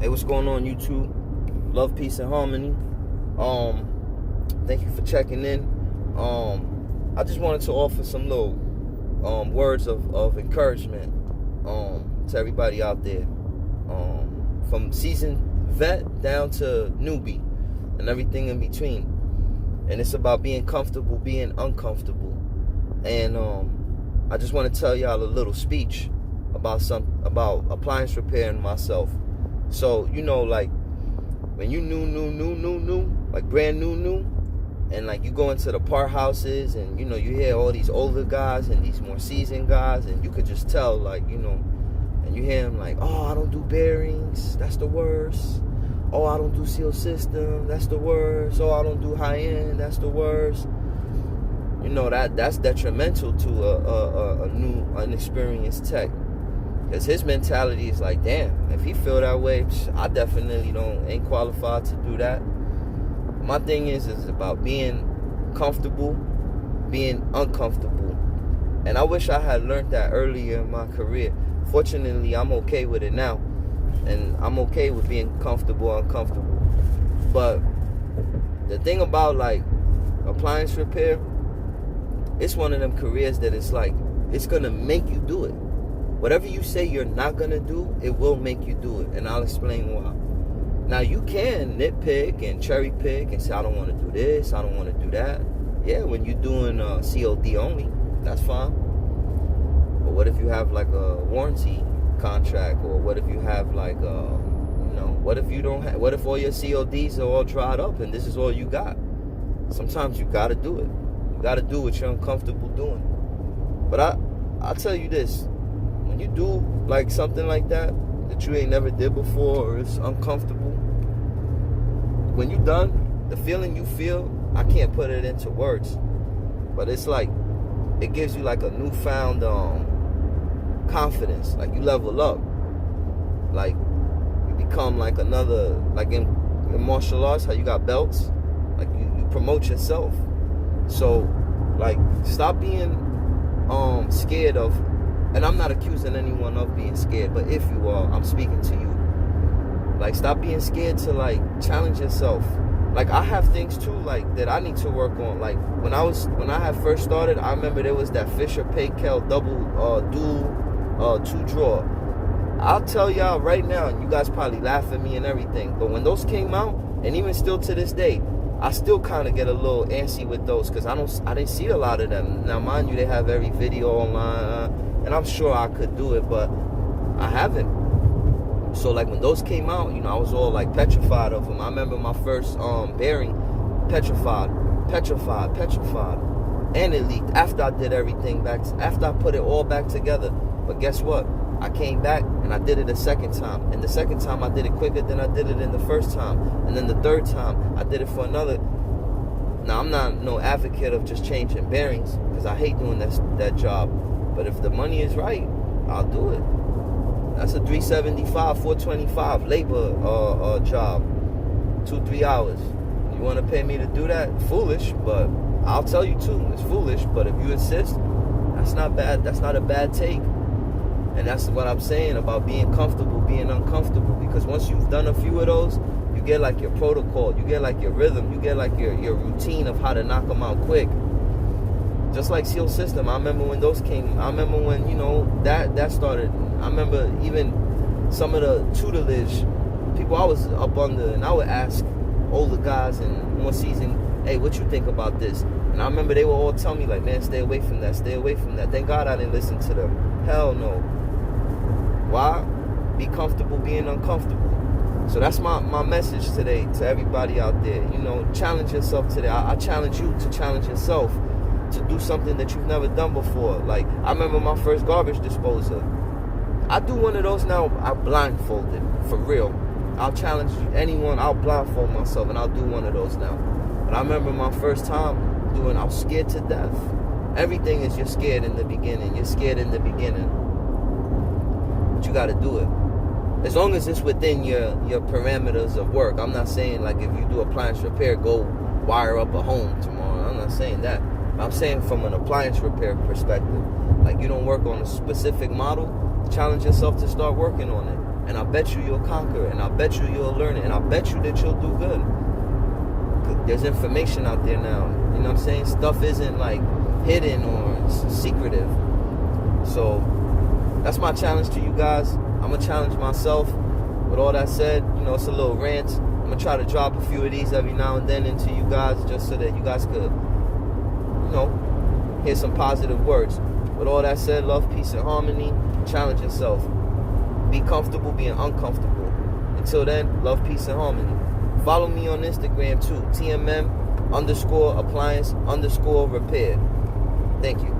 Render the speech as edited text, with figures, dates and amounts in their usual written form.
Hey, what's going on, YouTube? Love, peace, and harmony. Thank you for checking in. I just wanted to offer some little words of encouragement to everybody out there, from seasoned vet down to newbie and everything in between. And it's about being comfortable, being uncomfortable. And I just want to tell y'all a little speech about appliance repair and myself. So, like when you new, like brand new, and like you go into the part houses and you hear all these older guys and these more seasoned guys, and you could just tell, like, and you hear them like, oh, I don't do bearings, that's the worst. Oh, I don't do seal system, that's the worst. Oh, I don't do high end, that's the worst. That's detrimental to a new, inexperienced tech. Because his mentality is like, damn, if he feel that way, I definitely ain't qualified to do that. My thing is about being comfortable, being uncomfortable. And I wish I had learned that earlier in my career. Fortunately, I'm okay with it now. And I'm okay with being comfortable, uncomfortable. But the thing about, like, appliance repair, it's one of them careers that it's like, it's going to make you do it. Whatever you say you're not going to do, it will make you do it. And I'll explain why. Now, you can nitpick and cherry pick and say, I don't want to do this, I don't want to do that. Yeah, when you're doing COD only, that's fine. But what if you have like a warranty contract? Or what if you have like, what if you don't have, what if all your CODs are all dried up and this is all you got? Sometimes you got to do it. You got to do what you're uncomfortable doing. But I'll tell you this. When you do like something like that you ain't never did before, or it's uncomfortable, when you're done, the feeling you feel, I can't put it into words, but it's like, it gives you like a newfound confidence. Like you level up, like you become like another, like in martial arts, how you got belts, like you promote yourself. So like, stop being scared of, and I'm not accusing anyone of being scared, but if you are, I'm speaking to you. Like, stop being scared to like challenge yourself. Like, I have things too, like, that I need to work on. Like, when I had first started, I remember there was that Fisher Paykel dual 2-drawer. I'll tell y'all right now, and you guys probably laugh at me and everything, but when those came out, and even still to this day, I still kind of get a little antsy with those, because I didn't see a lot of them. Now, mind you, they have every video online, and I'm sure I could do it, but I haven't. So like when those came out, I was all like petrified of them. I remember my first bearing, petrified, and it leaked after I did everything back, after I put it all back together. But guess what? I came back and I did it a second time, and the second time I did it quicker than I did it in the first time, and then the third time I did it for another. Now, I'm not no advocate of just changing bearings, because I hate doing that job. But if the money is right, I'll do it. That's a $375, $425 labor job, 2-3 hours. You want to pay me to do that? Foolish, but I'll tell you too, it's foolish. But if you insist, that's not bad. That's not a bad take. And that's what I'm saying about being comfortable, being uncomfortable. Because once you've done a few of those, you get like your protocol, you get like your rhythm, you get like your routine of how to knock them out quick. Just like seal system, I remember when those came. I remember when that started. I remember even some of the tutelage people I was up under, and I would ask older guys and more seasoned, hey, what you think about this? And I remember they would all tell me like, man, stay away from that, stay away from that. Thank God I didn't listen to them. Hell no. Why? Be comfortable being uncomfortable. So that's my message today to everybody out there. Challenge yourself today. I challenge you to challenge yourself to do something that you've never done before. Like, I remember my first garbage disposer. I do one of those now, I blindfolded, for real. I'll challenge anyone, I'll blindfold myself, and I'll do one of those now. But I remember my first time doing, I was scared to death. Everything is, you're scared in the beginning. You're scared in the beginning. But you gotta do it. As long as it's within your parameters of work. I'm not saying, like, if you do appliance repair, go wire up a home tomorrow. I'm not saying that. I'm saying from an appliance repair perspective. Like, you don't work on a specific model, challenge yourself to start working on it. And I bet you'll conquer it. And I bet you'll learn it. And I bet you that you'll do good. 'Cause there's information out there now. You know what I'm saying? Stuff isn't like hidden or secretive. So that's my challenge to you guys. I'm going to challenge myself. With all that said, you know, it's a little rant. I'm going to try to drop a few of these every now and then into you guys just so that you guys could, you know, hear some positive words. With all that said, love, peace, and harmony. Challenge yourself. Be comfortable being uncomfortable. Until then, love, peace, and harmony. Follow me on Instagram too. TMM_appliance_repair. Thank you.